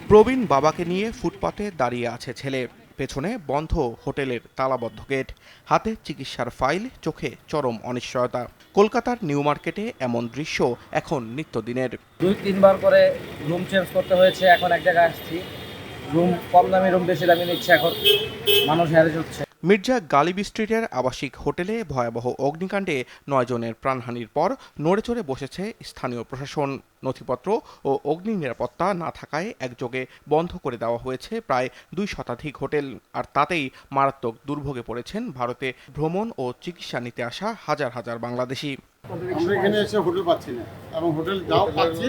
প্রবীণ বাবাকে নিয়ে ফুটপাতে দাঁড়িয়ে আছে ছেলে, পেছনে বন্ধ হোটেলের তালাবদ্ধ গেট, হাতে চিকিৎসার ফাইল, চোখে চরম অনিশ্চয়তা। কলকাতার নিউ মার্কেটে এমন দৃশ্য এখন নিত্যদিনের। 2-3 বার করে রুম চেঞ্জ করতে হয়েছে। এখন এক জায়গায় আসছি, রুম কম দামি, রুম বেশি দামি নিচ্ছে। এখন মানুষ হ্যারেস হচ্ছে। মির্জা গালিব স্ট্রিটের আবাসিক হোটেলে ভয়াবহ অগ্নিকাণ্ডে 9 জনের প্রাণহানির পর নড়েচড়ে বসেছে স্থানীয় প্রশাসন। নথিপত্র ও অগ্নি নিরাপত্তা না থাকায় একযোগে বন্ধ করে দেওয়া হয়েছে প্রায় 2 শতাধিক হোটেল। আর তাতেই মারাত্মক দুর্ভোগে পড়েছেন ভারতে ভ্রমণ ও চিকিৎসা নিতে আসা হাজার হাজার বাংলাদেশি। আমরা এখানে এসে হোটেল পাচ্ছি না, এবং হোটেল যাও পাচ্ছি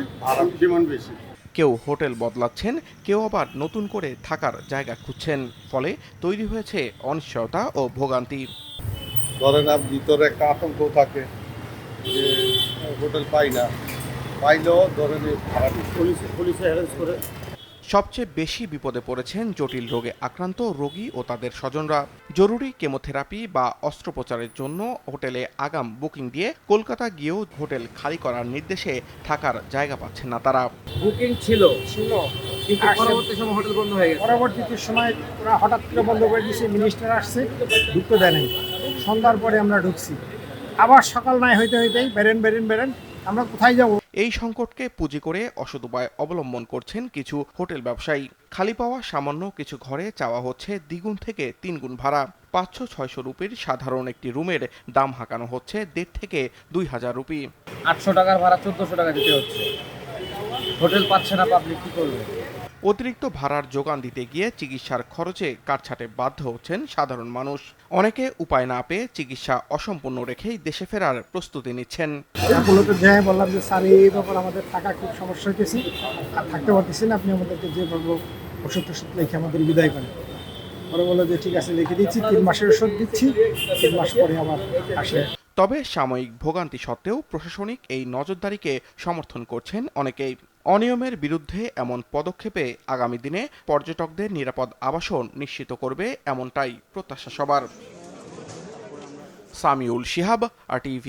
ডিমান্ড বেশি। কেউ হোটেল বদলাচ্ছেন, কেউ আবার নতুন করে থাকার জায়গা খুঁজছেন। ফলে তৈরি হয়েছে অনিশ্চয়তা ও ভোগান্তি। ধরেন ভিতরে একটা আতঙ্ক থাকে যে হোটেল পাই না, পাইলেও ধরেন পুলিশে হ্যারেস করে। সবচেয়ে বেশি বিপদে পড়েছেন জটিল রোগে আক্রান্ত রোগী ও তাদের স্বজনরা। জরুরি কেমোথেরাপি বা অস্ত্রোপচারের জন্য হোটেলে আগাম বুকিং দিয়ে কলকাতা গিয়েও হোটেল খালি করার নির্দেশে থাকার জায়গা পাচ্ছেন না তারা। বুকিং ছিল কিন্তু পরবর্তী সময় হোটেল বন্ধ হয়ে গেছে। পরবর্তীতে সময় ওরা হঠাৎ করে বন্ধ করে দিয়েছে, মিনিস্টার আসছে, ঢুকতে দেয় নাই। সন্ধ্যার পরে আমরা ঢুকছি, আবার সকাল নাই হইতেই বেরেন আমরা কোথায় যাব? এই সংকটকে পুঁজি করে অসৎ উপায় অবলম্বন করছেন কিছু হোটেল ব্যবসায়ী। খালি পাওয়া সামান্য কিছু ঘরে চাওয়া হচ্ছে দ্বিগুণ থেকে 3 গুণ ভাড়া। 500-600 রুপির সাধারণ একটি রুমের দাম হাঁকানো হচ্ছে 1,500 থেকে 2,000 রুপি। 800 টাকার ভাড়া 1400 টাকা দিতে হচ্ছে। হোটেল পাচ্ছে না, পাবলিক কি করবে? অতিরিক্ত ভাড়ার যোগান দিতে গিয়ে চিকিৎসার খরচে কাটছাঁটে বাধ্য হচ্ছেন সাধারণ মানুষ। অনেকে উপায় না পেয়ে চিকিৎসা অসম্পূর্ণ রেখেই দেশে ফেরার প্রস্তুতি নিচ্ছেন। মূলত যে বললাম যে স্যার এই ব্যাপার আমাদের থাকা খুব সমস্যা হইতেছে, আর থাকতে পারতেছি না, আপনি আমাদেরকে যে বলবো ওষুধ টষুধ লিখে আমাদের বিদায় করেন। পরে বললো যে ঠিক আছে, লিখে দিচ্ছি, 3 মাসের ওষুধ দিচ্ছি, 3 মাস পরে আবার আসে। তবে সাময়িক ভোগান্তি সত্ত্বেও প্রশাসনিক এই নজরদারিকে সমর্থন করছেন অনেকেই। অনিয়মের বিরুদ্ধে এমন পদক্ষেপে আগামী দিনে পর্যটকদের নিরাপদ আবাসন নিশ্চিত করবে, এমনটাই প্রত্যাশা সবার। সামিউল শিহাব, RTV।